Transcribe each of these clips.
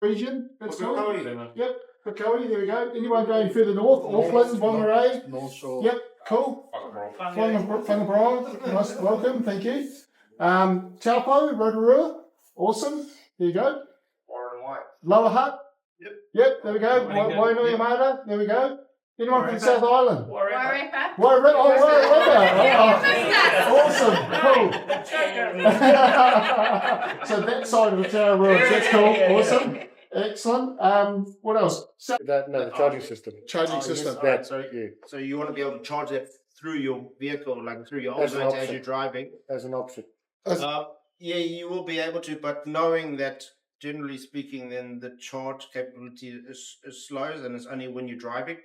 region. That's cool. Yep, Krakowie, there we go. Anyone going further north? Auckland, Monterey. North Shore. Yep, cool. Whangaparā, nice, welcome, thank you. Taupo, Rotorua, awesome. There you go. Lower Hutt. Yep, there we go. Wainui, there we go. Anyone from the South Island? Wairarapa. Awesome, cool. So that side of the tower works, that's cool, awesome. Excellent. What else? The charging system. Charging system. Yes, So you want to be able to charge that through your vehicle, like through your As an alternator as option. you're driving. As an option. Yeah, you will be able to, but knowing that, generally speaking, then the charge capability is slow, and it's only when you're driving.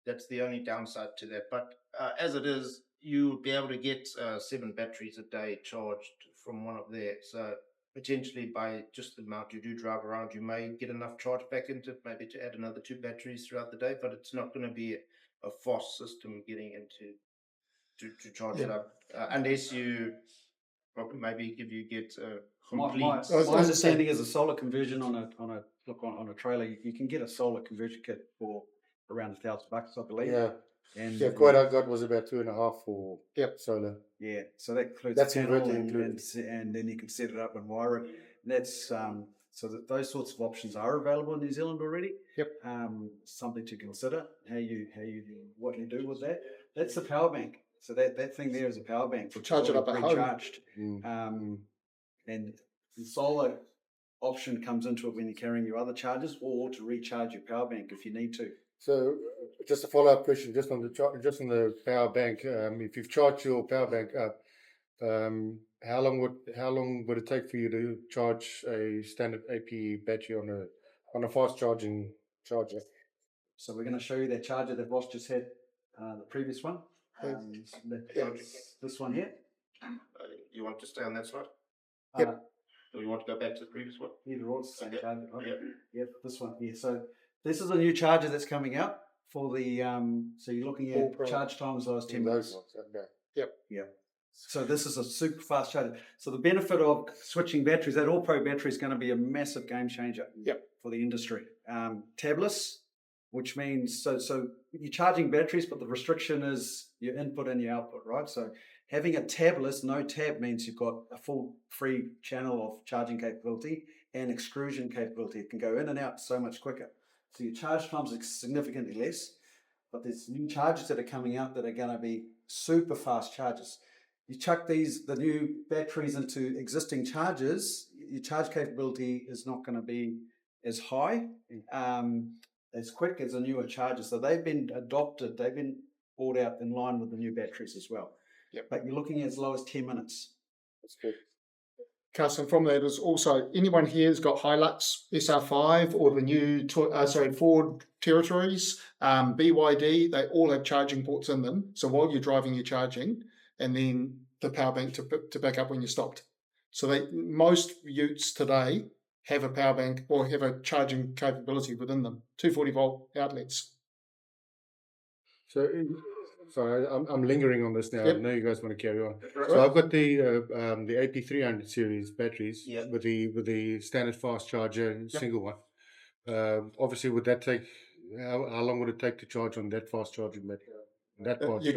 That's the only downside to that. But as it is, you'll be able to get 7 batteries a day charged from one of there. So potentially by just the amount you do drive around, you may get enough charge back into it, maybe to add another 2 batteries throughout the day. But it's not going to be a fast system getting into to charge it up, unless you maybe get complete. My understanding is a solar conversion on a trailer. You can get a solar conversion kit for around $1,000, I believe. Yeah. And Quote I got was about 2.5 for solar. Yeah, so that includes That's the panel inverter included. and then you can set it up and wire it. And that's so that those sorts of options are available in New Zealand already. Yep. Something to consider what you do with that. That's the power bank. So that thing there is a power bank for Charge it up at home. recharged. And the solar option comes into it when you're carrying your other chargers, or to recharge your power bank if you need to. So, just a follow-up question, just on the power bank. If you've charged your power bank up, how long would it take for you to charge a standard AP battery on a fast charging charger? So we're going to show you that charger that Ross just had, the previous one. This one here. You want to stay on that slide? Yep. Or you want to go back to the previous one? Either or, it's the same charger. Right? Yep, this one here. So this is a new charger that's coming out for the, so you're looking at charge time as low as 10 minutes. Yep. So this is a super fast charger. So the benefit of switching batteries, that All Pro battery is going to be a massive game changer for the industry. Tabless, which means, so you're charging batteries, but the restriction is your input and your output, right? So having a tabless, no tab, means you've got a full free channel of charging capability and extrusion capability. It can go in and out so much quicker. So your charge times are significantly less, but there's new chargers that are coming out that are going to be super fast chargers. You chuck the new batteries into existing chargers, your charge capability is not going to be as high, as quick as a newer charger. So they've been adopted, they've been brought out in line with the new batteries as well. Yep. But you're looking at as low as 10 minutes. That's good. Carson, from that is also, anyone here has got Hilux SR5 or the new Ford Territories, BYD, they all have charging ports in them. So while you're driving, you're charging, and then the power bank to back up when you're stopped. So most utes today have a power bank or have a charging capability within them, 240 volt outlets. So, sorry, I'm lingering on this now. Yep. I know you guys want to carry on. Right. So I've got the AP300 series batteries Yep. with the standard fast charger and single one. Obviously, would that take how long would it take to charge on that fast charging battery? You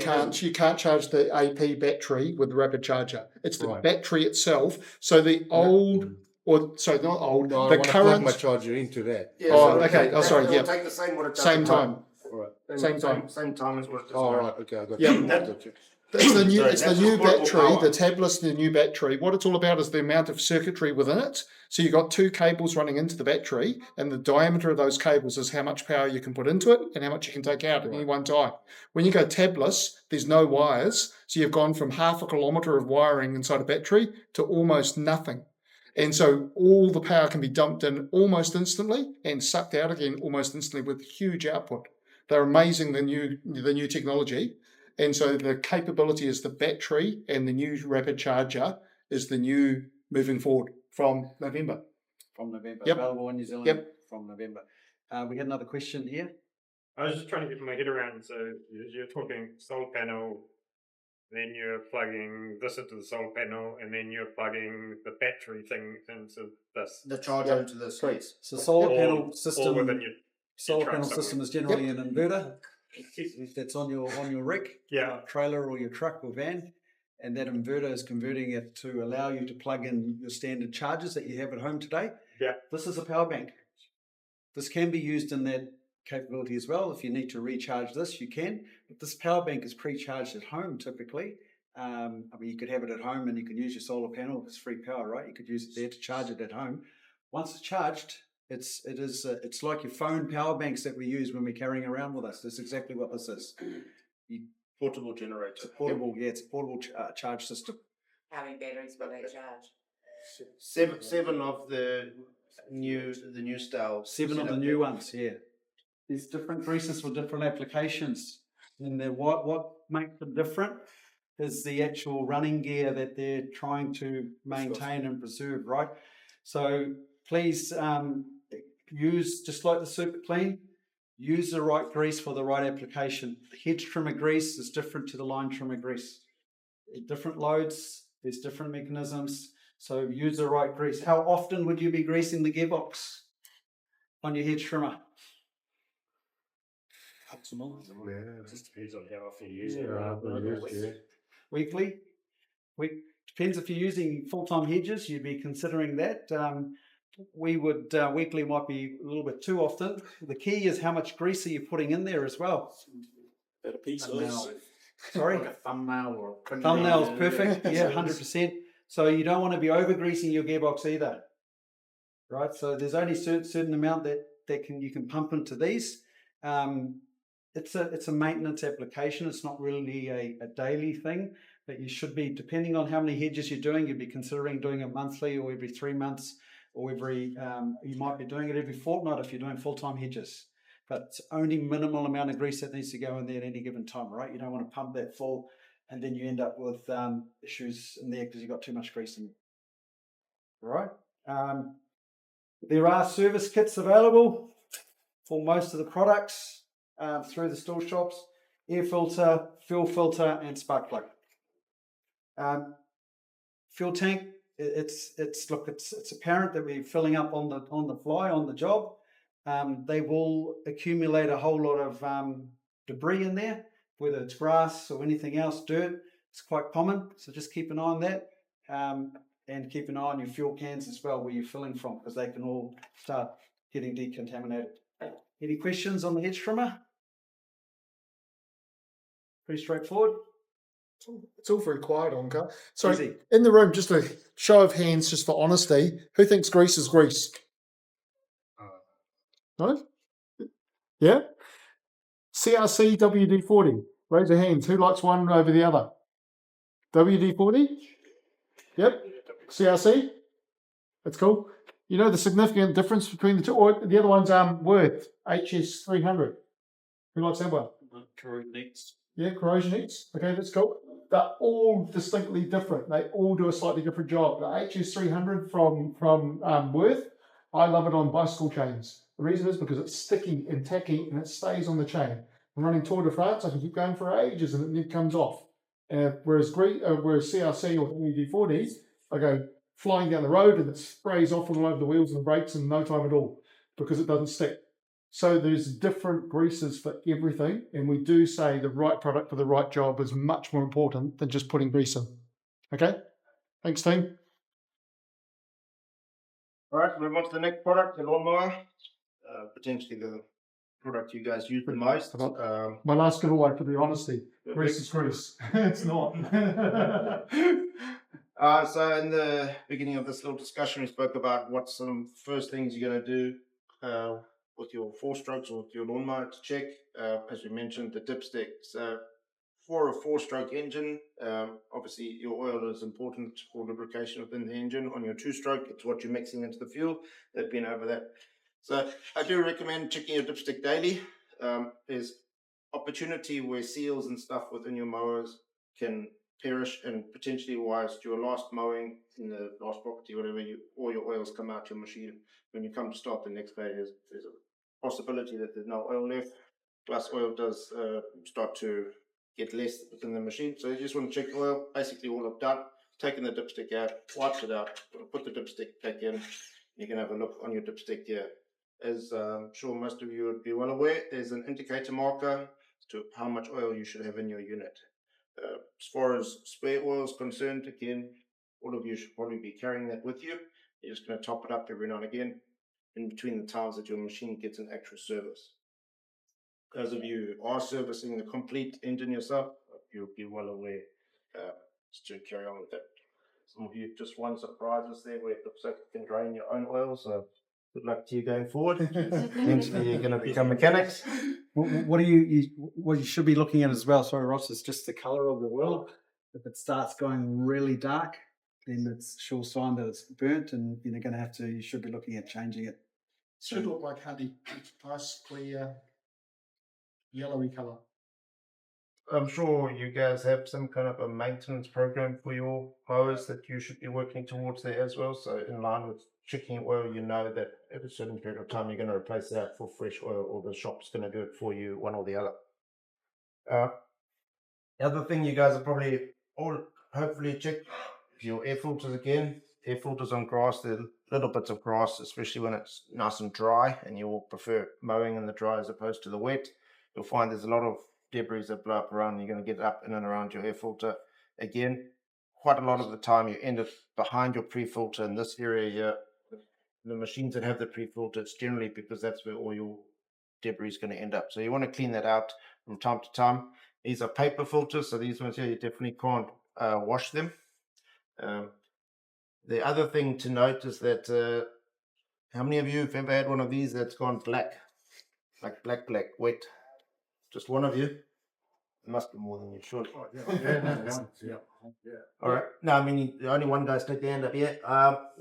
can't charge the AP battery with the rapid charger. It's the battery itself. So the old, or sorry, not old. No, the I want to current plug my charger into that. Yeah, okay. Oh, sorry. Yeah. Take the same what it does. Same time. All right. Same time. Same time as what it does. Oh, right. Okay, I got Yeah. you. Got you. It's the new, Sorry, it's the that's new just portable battery, power. the tablets, the new battery. What it's all about is the amount of circuitry within it. So you've got 2 cables running into the battery, and the diameter of those cables is how much power you can put into it and how much you can take out at any one time. When you go tabless, there's no wires. So you've gone from half a kilometre of wiring inside a battery to almost nothing. And so all the power can be dumped in almost instantly and sucked out again almost instantly with huge output. They're amazing, the new technology. And so the capability is the battery, and the new rapid charger is the new moving forward from November. From November. Yep. Available in New Zealand from November. We had another question here. I was just trying to get my head around. So you're talking solar panel, then you're plugging this into the solar panel, and then you're plugging the battery thing into this. The charger into this. Yes. So solar All- panel all system. within your Solar truck panel somewhere. system is generally an inverter. If that's on your rig, Yeah. trailer or your truck or van, and that inverter is converting it to allow you to plug in your standard chargers that you have at home today. Yeah. This is a power bank. This can be used in that capability as well. If you need to recharge this, you can. But this power bank is pre-charged at home typically. I mean, you could have it at home and you can use your solar panel. It's free power, right? You could use it there to charge it at home. Once it's charged, it's like your phone power banks that we use when we're carrying around with us. That's exactly what this is. Portable generator. It's a portable, it's a portable charge system. How many batteries will they charge? Seven of the new style. 7 of the new ones, yeah. There's different greases for different applications. And what makes them different is the actual running gear that they're trying to maintain and preserve, right? So please use, just like the Super Clean, use the right grease for the right application. The hedge trimmer grease is different to the line trimmer grease. At different loads, there's different mechanisms. So use the right grease. How often would you be greasing the gearbox on your hedge trimmer? Just depends on how often you use it. Weekly? Depends if you're using full-time hedges, you'd be considering that. We would, weekly might be a little bit too often. The key is how much grease are you putting in there as well. Better piece of Sorry? like a thumbnail or a Thumbnail's perfect, yeah, 100%. So you don't want to be over-greasing your gearbox either, right? So there's only certain amount that you can pump into these. It's a maintenance application. It's not really a daily thing, but you should be, depending on how many hedges you're doing, you'd be considering doing it monthly or every 3 months, or you might be doing it every fortnight if you're doing full-time hedges. But it's only minimal amount of grease that needs to go in there at any given time, right? You don't want to pump that full and then you end up with issues in there because you've got too much grease in there. Right? There are service kits available for most of the products through the Stihl shops: air filter, fuel filter, and spark plug. Fuel tank. It's apparent that we're filling up on the fly on the job. They will accumulate a whole lot of debris in there, whether it's grass or anything else, dirt. It's quite common, so just keep an eye on that, and keep an eye on your fuel cans as well, where you're filling from, because they can all start getting decontaminated. Any questions on the hedge trimmer? Pretty straightforward. It's all very quiet, Onka. So Easy. in the room, just a show of hands, just for honesty, who thinks grease is grease? No? Yeah? CRC WD-40. Raise your hands. Who likes one over the other? WD-40? Yep. CRC? That's cool. You know the significant difference between the two? Or the other one's Worth, HS300. Who likes that one? Yeah, corrosion eats. Okay, that's cool. They're all distinctly different. They all do a slightly different job. The HS300 from Worth, I love it on bicycle chains. The reason is because it's sticky and tacky and it stays on the chain. I'm running Tour de France, I can keep going for ages and it comes off. Whereas CRC or WD-40, I go flying down the road and it sprays off all over the wheels and brakes in no time at all because it doesn't stick. So there's different greases for everything, and we do say the right product for the right job is much more important than just putting grease in. Okay? Thanks, team. All right, move on to the next product, the lawnmower. Potentially the product you guys use the most. My last giveaway for the honesty. Grease is grease. It's not. So in the beginning of this little discussion, we spoke about what some first things you're going to do with your 4-strokes or with your lawnmower to check. As we mentioned, the dipstick. So for a 4-stroke engine, obviously your oil is important for lubrication within the engine. On your 2-stroke, it's what you're mixing into the fuel. They've been over that. So I do recommend checking your dipstick daily. There's opportunity where seals and stuff within your mowers can perish, and potentially whilst your last mowing in the last property, whatever, all your oils come out your machine. When you come to start the next day, there's a possibility that there's no oil left. Plus oil does start to get less within the machine. So you just want to check oil. Basically, all I've done, taken the dipstick out, wiped it out, put the dipstick back in. You can have a look on your dipstick here. As I'm sure most of you would be well aware, there's an indicator marker to how much oil you should have in your unit. As far as spare oil is concerned, again, all of you should probably be carrying that with you. You're just going to top it up every now and again in between the times that your machine gets an actual service. Those of you who are servicing the complete engine yourself, you'll be well aware to carry on with that. Some of you just won surprises there where it looks like you can drain your own oil, so good luck to you going forward. Eventually you're going to become mechanics. What you should be looking at as well, sorry Ross, is just the colour of the oil. If it starts going really dark, then it's a sure sign that it's burnt, and you're going to have to. You should be looking at changing it. Should look like honey. Nice, clear, yellowy colour. I'm sure you guys have some kind of a maintenance program for your mowers that you should be working towards there as well. So in line with checking oil, you know that at a certain period of time you're going to replace that for fresh oil, or the shop's going to do it for you, one or the other. The other thing you guys are probably all hopefully check your air filters again. Air filters on grass, they're little bits of grass, especially when it's nice and dry, and you will prefer mowing in the dry as opposed to the wet. You'll find there's a lot of debris that blow up around. You're going to get up in and around your air filter. Again, quite a lot of the time you end up behind your pre-filter in this area here. The machines that have the pre-filter, it's generally because that's where all your debris is going to end up. So you want to clean that out from time to time. These are paper filters, so these ones here you definitely can't wash them. The other thing to note is that how many of you have ever had one of these that's gone black? Like black, wet? Just one of you? It must be more than you should. All right. No, I mean, the only one guy's stuck the hand up here.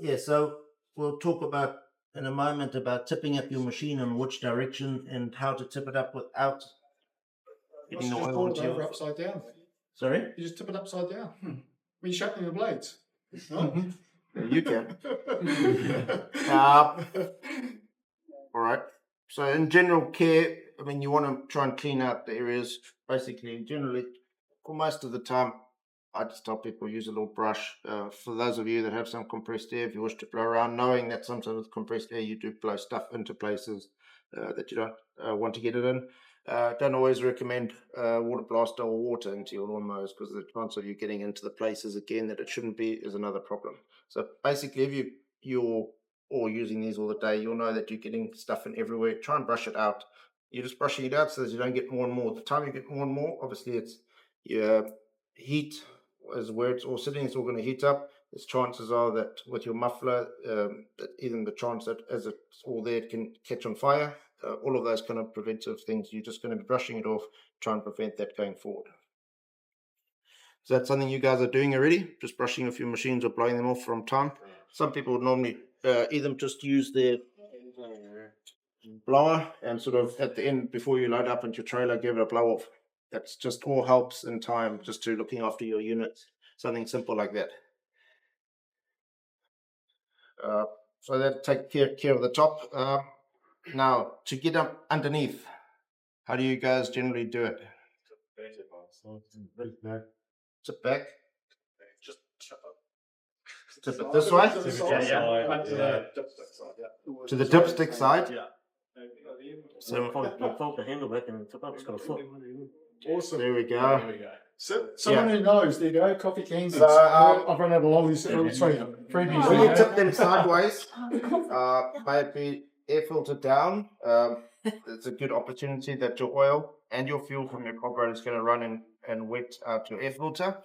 Yeah, so we'll talk about in a moment about tipping up your machine and which direction and how to tip it up without getting the Just oil pull into it over your... upside down. Sorry? You just tip it upside down. When you're sharpening the blades. No? You can. All right. So in general care, I mean, you want to try and clean out the areas. Basically, generally, for most of the time, I just tell people use a little brush. For those of you that have some compressed air, if you wish to blow around, knowing that sometimes with compressed air, you do blow stuff into places that you don't want to get it in. Don't always recommend water blaster or water into your lawnmowers, because the chance of you getting into the places again that it shouldn't be is another problem. So basically, if you're using these all the day, you'll know that you're getting stuff in everywhere. Try and brush it out. You're just brushing it out so that you don't get more and more. The time you get more and more, obviously it's your heat is where it's all sitting. It's all going to heat up. There's chances are that with your muffler, that even the chance that as it's all there, it can catch on fire. All of those kind of preventive things, you're just going to be brushing it off, try and prevent that going forward. Is that something you guys are doing already? Just brushing off your machines or blowing them off from time? Some people would normally either just use their blower and sort of at the end, before you load up into your trailer, give it a blow off. That's just all helps in time, just to looking after your units. Something simple like that. So that take care of the top. Now, to get up underneath, how do you guys generally do it? Tip back. Just Tip it this way. To the dipstick side. So fold the handle back and tip up. It's got a foot. Awesome. There we go. So, someone who knows, there you go, coffee cans. So, I've run out of lollies. Freebies. When you tip them sideways, may it be air filter down, it's a good opportunity that your oil and your fuel from your carburetor is going to run in and wet out your air filter.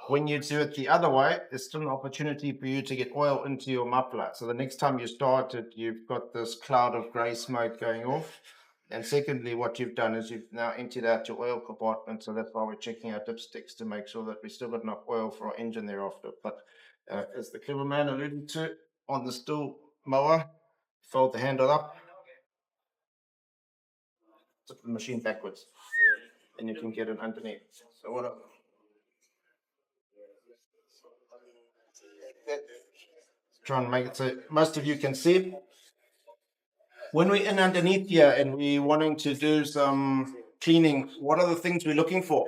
When you do it the other way, there's still an opportunity for you to get oil into your muffler. So the next time you start it, you've got this cloud of grey smoke going off. And secondly, what you've done is you've now emptied out your oil compartment. So that's why we're checking our dipsticks to make sure that we still got enough oil for our engine thereafter. But as the clever man alluded to, on the Stihl mower, fold the handle up, tip the machine backwards, and you can get it underneath. So what? Try and make it so most of you can see. When we're in underneath here and we're wanting to do some cleaning, what are the things we're looking for?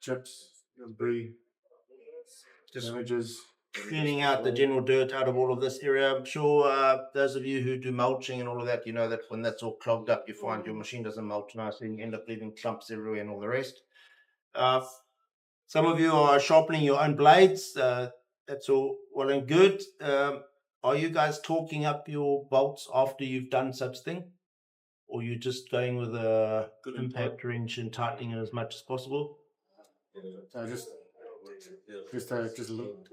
Chips, debris, Just damages. cleaning out the general dirt out of all of this area. I'm sure those of you who do mulching and all of that, you know that when that's all clogged up, you find your machine doesn't mulch nicely and you end up leaving clumps everywhere and all the rest. Some of you are sharpening your own blades. That's all well and good. Are you guys torquing up your bolts after you've done such thing? Or you just going with a impact wrench and tightening it as much as possible? So just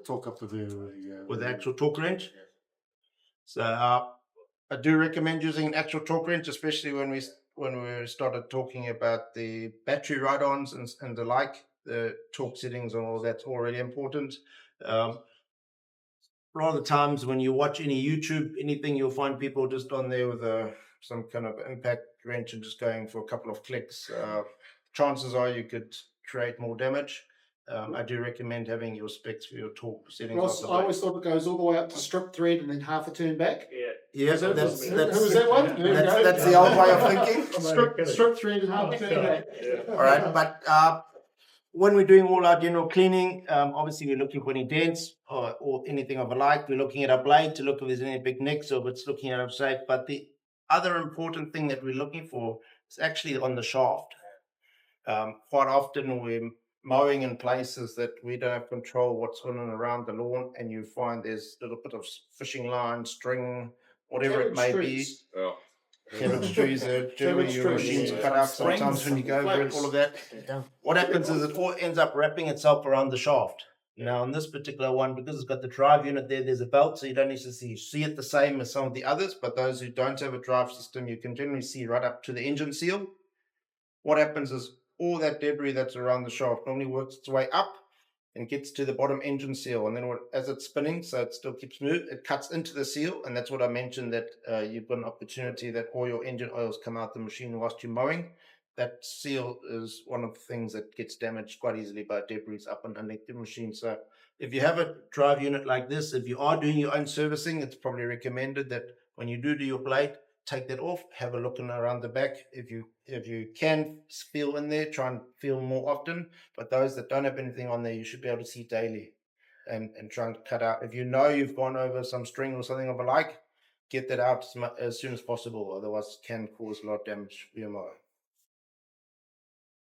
talk up with With the actual torque wrench? So I do recommend using an actual torque wrench, especially when we started talking about the battery ride-ons and the like. The torque settings and all that's all really important. A lot of the times when you watch any YouTube, anything, you'll find people just on there with some kind of impact wrench and just going for a couple of clicks. Chances are you could create more damage. I do recommend having your specs for your torque settings. Ross, I always thought it goes all the way up to strip thread and then half a turn back. Yeah, Is that- that's who was that one? There we go. that's the old way of thinking. Strip thread and half a turn back. All right, but when we're doing all our general cleaning, obviously we're looking for any dents or anything of a like. We're looking at our blade to look if there's any big nicks or if it's looking at our shape. But the other important thing that we're looking for is actually on the shaft. Quite often we're mowing in places that we don't have control what's on and around the lawn, and you find there's a little bit of fishing line, string, whatever it may be. Carriage trees are generally your machines cut out sometimes when you go over it, all of that. What happens is it all ends up wrapping itself around the shaft. Now, on this particular one, because it's got the drive unit there, there's a belt, so you don't necessarily see it the same as some of the others, but those who don't have a drive system, you can generally see right up to the engine seal. What happens is all that debris that's around the shaft normally works its way up and gets to the bottom engine seal, and then as it's spinning, so it still keeps moving, it cuts into the seal, and that's what I mentioned, that you've got an opportunity that all your engine oils come out the machine whilst you're mowing. That seal is one of the things that gets damaged quite easily by debris up and underneath the machine. So if you have a drive unit like this, if you are doing your own servicing, it's probably recommended that when you do your blade, take that off, have a look around the back. If you can feel in there, try and feel more often. But those that don't have anything on there, you should be able to see daily and try and cut out. If you know you've gone over some string or something of a like, get that out as soon as possible. Otherwise, it can cause a lot of damage for your mower.